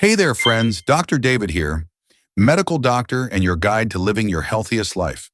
Hey there, friends. Dr. David here, medical doctor and your guide to living your healthiest life.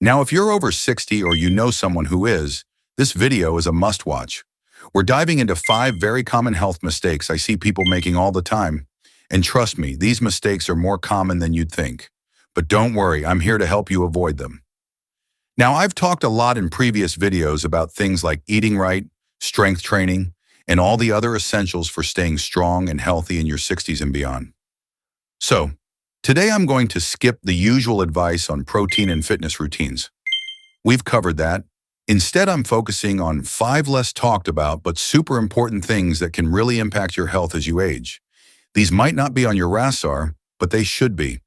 Now, if you're over 60 or you know someone who is, this video is a must-watch. We're diving into 5 very common health mistakes I see people making all the time. And trust me, these mistakes are more common than you'd think. But don't worry, I'm here to help you avoid them. Now, I've talked a lot in previous videos about things like eating right, strength training, and all the other essentials for staying strong and healthy in your 60s and beyond. So, today I'm going to skip the usual advice on protein and fitness routines. We've covered that. Instead, I'm focusing on 5 less talked about but super important things that can really impact your health as you age. These might not be on your radar, but they should be.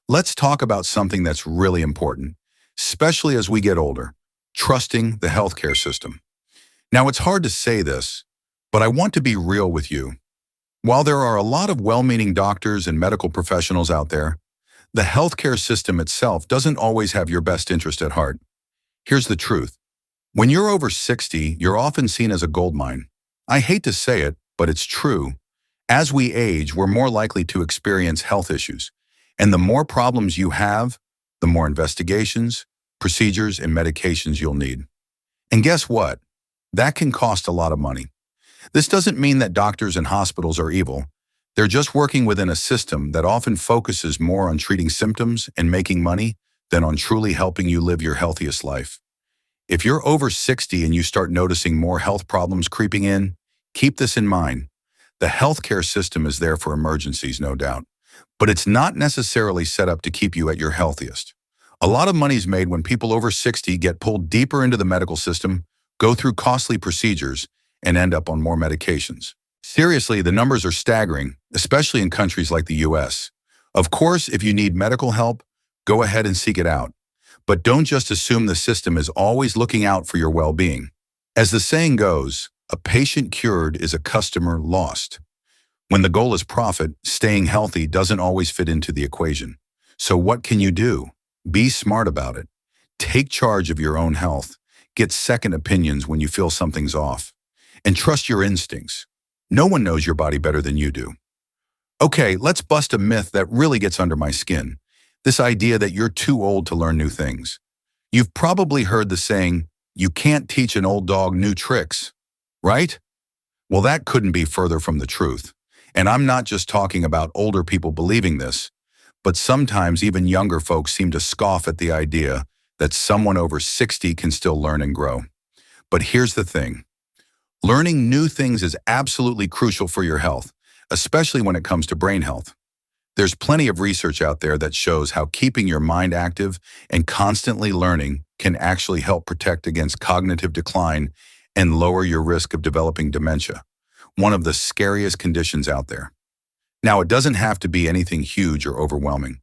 Let's talk about something that's really important, especially as we get older: trusting the healthcare system. Now, it's hard to say this, but I want to be real with you. While there are a lot of well-meaning doctors and medical professionals out there, the healthcare system itself doesn't always have your best interest at heart. Here's the truth. When you're over 60, you're often seen as a goldmine. I hate to say it, but it's true. As we age, we're more likely to experience health issues. And the more problems you have, the more investigations, procedures, and medications you'll need. And guess what? That can cost a lot of money. This doesn't mean that doctors and hospitals are evil. They're just working within a system that often focuses more on treating symptoms and making money than on truly helping you live your healthiest life. If you're over 60 and you start noticing more health problems creeping in, keep this in mind. The healthcare system is there for emergencies, no doubt, but it's not necessarily set up to keep you at your healthiest. A lot of money's made when people over 60 get pulled deeper into the medical system, go through costly procedures, and end up on more medications. Seriously, the numbers are staggering, especially in countries like the US. Of course, if you need medical help, go ahead and seek it out. But don't just assume the system is always looking out for your well-being. As the saying goes, a patient cured is a customer lost. When the goal is profit, staying healthy doesn't always fit into the equation. So what can you do? Be smart about it. Take charge of your own health. Get second opinions when you feel something's off. And trust your instincts. No one knows your body better than you do. Okay, let's bust a myth that really gets under my skin. This idea that you're too old to learn new things. You've probably heard the saying, "You can't teach an old dog new tricks," right? Well, that couldn't be further from the truth. And I'm not just talking about older people believing this, but sometimes even younger folks seem to scoff at the idea that someone over 60 can still learn and grow. But here's the thing. Learning new things is absolutely crucial for your health, especially when it comes to brain health. There's plenty of research out there that shows how keeping your mind active and constantly learning can actually help protect against cognitive decline and lower your risk of developing dementia, one of the scariest conditions out there. Now, it doesn't have to be anything huge or overwhelming.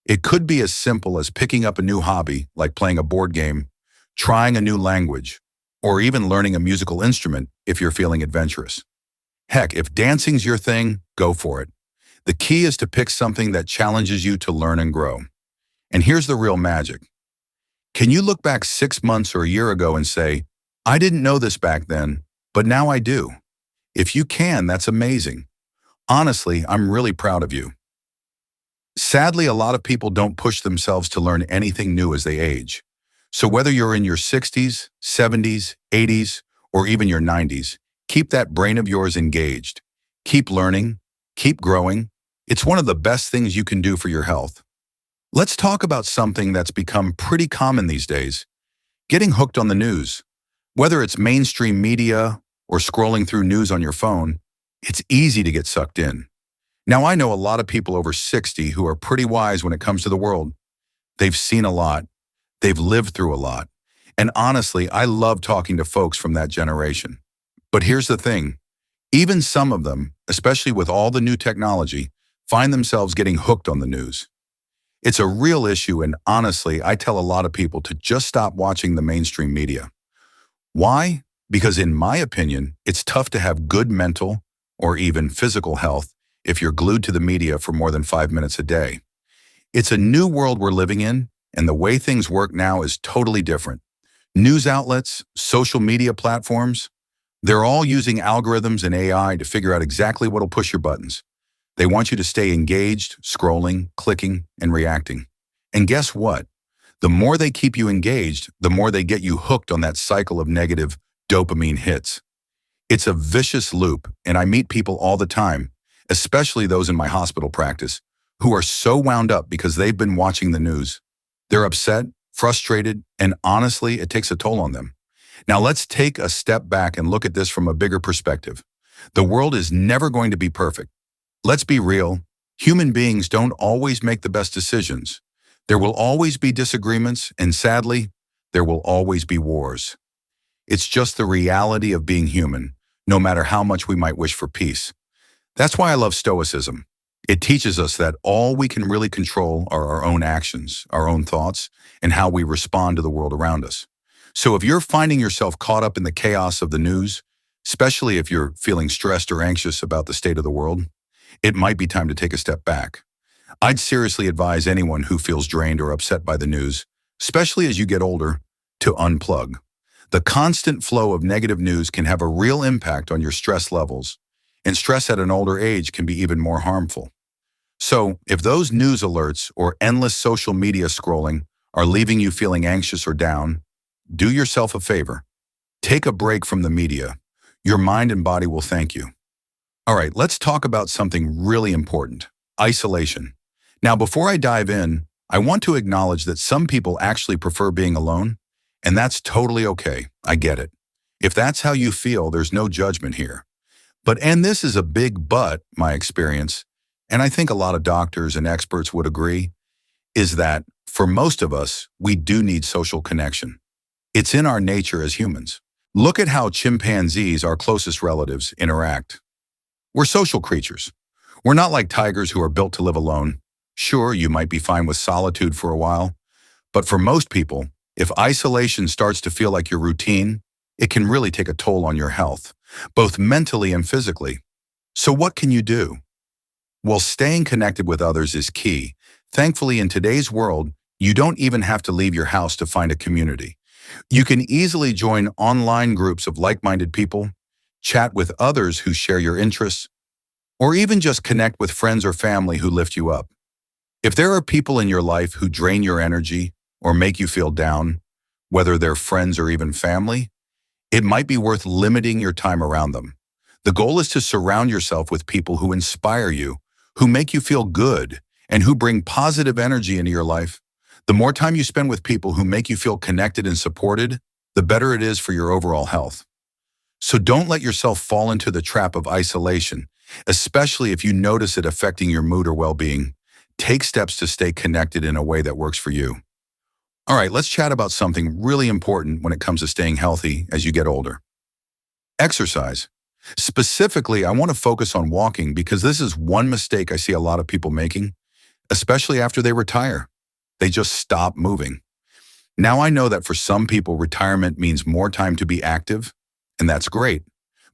It could be as simple as picking up a new hobby, like playing a board game, trying a new language, or even learning a musical instrument if you're feeling adventurous. Heck, if dancing's your thing, go for it. The key is to pick something that challenges you to learn and grow. And here's the real magic. Can you look back 6 months or a year ago and say, "I didn't know this back then, but now I do"? If you can, that's amazing. Honestly, I'm really proud of you. Sadly, a lot of people don't push themselves to learn anything new as they age. So whether you're in your 60s, 70s, 80s, or even your 90s, keep that brain of yours engaged. Keep learning, keep growing. It's one of the best things you can do for your health. Let's talk about something that's become pretty common these days: getting hooked on the news. Whether it's mainstream media or scrolling through news on your phone, it's easy to get sucked in. Now, I know a lot of people over 60 who are pretty wise when it comes to the world. They've seen a lot. They've lived through a lot. And honestly, I love talking to folks from that generation. But here's the thing. Even some of them, especially with all the new technology, find themselves getting hooked on the news. It's a real issue, and honestly, I tell a lot of people to just stop watching the mainstream media. Why? Because in my opinion, it's tough to have good mental or even physical health if you're glued to the media for more than 5 minutes a day. It's a new world we're living in, and the way things work now is totally different. News outlets, social media platforms, they're all using algorithms and AI to figure out exactly what'll push your buttons. They want you to stay engaged, scrolling, clicking, and reacting. And guess what? The more they keep you engaged, the more they get you hooked on that cycle of negative dopamine hits. It's a vicious loop, and I meet people all the time, especially those in my hospital practice, who are so wound up because they've been watching the news. They're upset, frustrated, and honestly, it takes a toll on them. Now let's take a step back and look at this from a bigger perspective. The world is never going to be perfect. Let's be real. Human beings don't always make the best decisions. There will always be disagreements, and sadly, there will always be wars. It's just the reality of being human, no matter how much we might wish for peace. That's why I love Stoicism. It teaches us that all we can really control are our own actions, our own thoughts, and how we respond to the world around us. So if you're finding yourself caught up in the chaos of the news, especially if you're feeling stressed or anxious about the state of the world, it might be time to take a step back. I'd seriously advise anyone who feels drained or upset by the news, especially as you get older, to unplug. The constant flow of negative news can have a real impact on your stress levels, and stress at an older age can be even more harmful. So, if those news alerts or endless social media scrolling are leaving you feeling anxious or down, do yourself a favor. Take a break from the media. Your mind and body will thank you. All right, let's talk about something really important: isolation. Now, before I dive in, I want to acknowledge that some people actually prefer being alone, and that's totally okay. I get it. If that's how you feel, there's no judgment here. And this is a big but, my experience, and I think a lot of doctors and experts would agree, is that for most of us, we do need social connection. It's in our nature as humans. Look at how chimpanzees, our closest relatives, interact. We're social creatures. We're not like tigers who are built to live alone. Sure, you might be fine with solitude for a while, but for most people, if isolation starts to feel like your routine, it can really take a toll on your health, both mentally and physically. So what can you do? Well, staying connected with others is key. Thankfully, in today's world, you don't even have to leave your house to find a community. You can easily join online groups of like-minded people, chat with others who share your interests, or even just connect with friends or family who lift you up. If there are people in your life who drain your energy or make you feel down, whether they're friends or even family, it might be worth limiting your time around them. The goal is to surround yourself with people who inspire you, who make you feel good, and who bring positive energy into your life. The more time you spend with people who make you feel connected and supported, the better it is for your overall health. So don't let yourself fall into the trap of isolation, especially if you notice it affecting your mood or well-being. Take steps to stay connected in a way that works for you. All right, let's chat about something really important when it comes to staying healthy as you get older. Exercise. Specifically, I want to focus on walking because this is one mistake I see a lot of people making, especially after they retire. They just stop moving. Now I know that for some people, retirement means more time to be active, and that's great.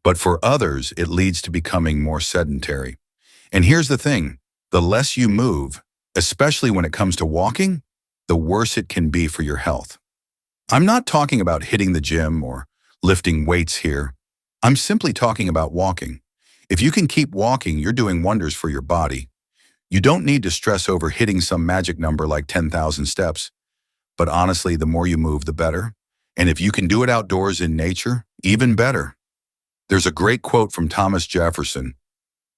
But for others, it leads to becoming more sedentary. And here's the thing, the less you move, especially when it comes to walking, the worse it can be for your health. I'm not talking about hitting the gym or lifting weights here. I'm simply talking about walking. If you can keep walking, you're doing wonders for your body. You don't need to stress over hitting some magic number like 10,000 steps. But honestly, the more you move, the better. And if you can do it outdoors in nature, even better. There's a great quote from Thomas Jefferson.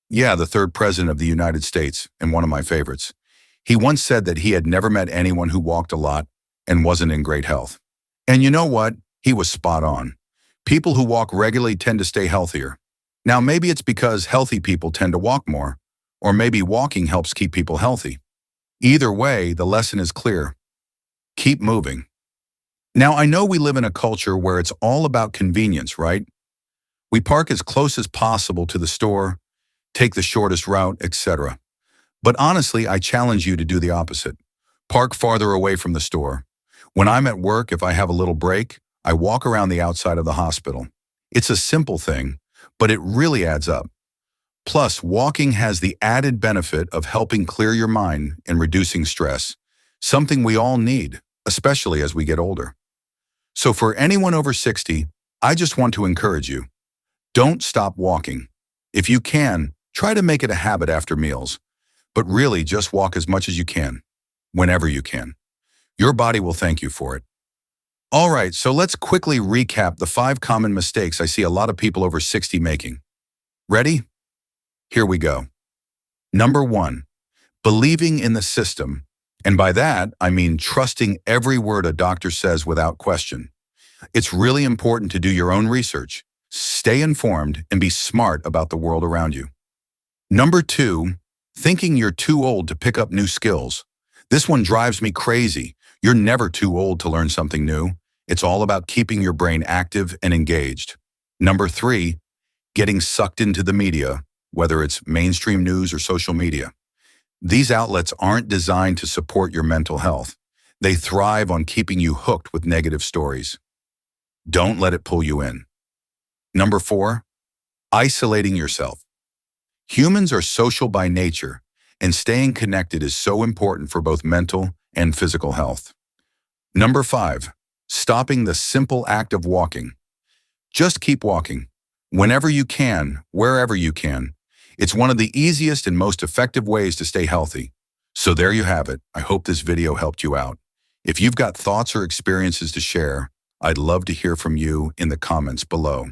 Yeah, the third president of the United States, and one of my favorites. He once said that he had never met anyone who walked a lot and wasn't in great health. And you know what? He was spot on. People who walk regularly tend to stay healthier. Now, maybe it's because healthy people tend to walk more, or maybe walking helps keep people healthy. Either way, the lesson is clear. Keep moving. Now, I know we live in a culture where it's all about convenience, right? We park as close as possible to the store, take the shortest route, etc. But honestly, I challenge you to do the opposite. Park farther away from the store. When I'm at work, if I have a little break, I walk around the outside of the hospital. It's a simple thing, but it really adds up. Plus, walking has the added benefit of helping clear your mind and reducing stress, something we all need, especially as we get older. So for anyone over 60, I just want to encourage you. Don't stop walking. If you can, Try to make it a habit after meals, but really just walk as much as you can, whenever you can. Your body will thank you for it. All right, so let's quickly recap the 5 common mistakes I see a lot of people over 60 making. Ready? Here we go. Number 1, believing in the system. And by that, I mean trusting every word a doctor says without question. It's really important to do your own research, stay informed, and be smart about the world around you. Number 2, thinking you're too old to pick up new skills. This one drives me crazy. You're never too old to learn something new. It's all about keeping your brain active and engaged. Number 3, getting sucked into the media, whether it's mainstream news or social media. These outlets aren't designed to support your mental health. They thrive on keeping you hooked with negative stories. Don't let it pull you in. Number 4, isolating yourself. Humans are social by nature, and staying connected is so important for both mental and physical health. Number 5, stopping the simple act of walking. Just keep walking. Whenever you can, wherever you can. It's one of the easiest and most effective ways to stay healthy. So there you have it. I hope this video helped you out. If you've got thoughts or experiences to share, I'd love to hear from you in the comments below.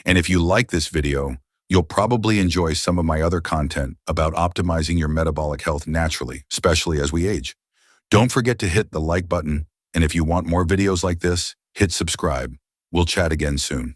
And if you like this video, you'll probably enjoy some of my other content about optimizing your metabolic health naturally, especially as we age. Don't forget to hit the like button, and if you want more videos like this, hit subscribe. We'll chat again soon.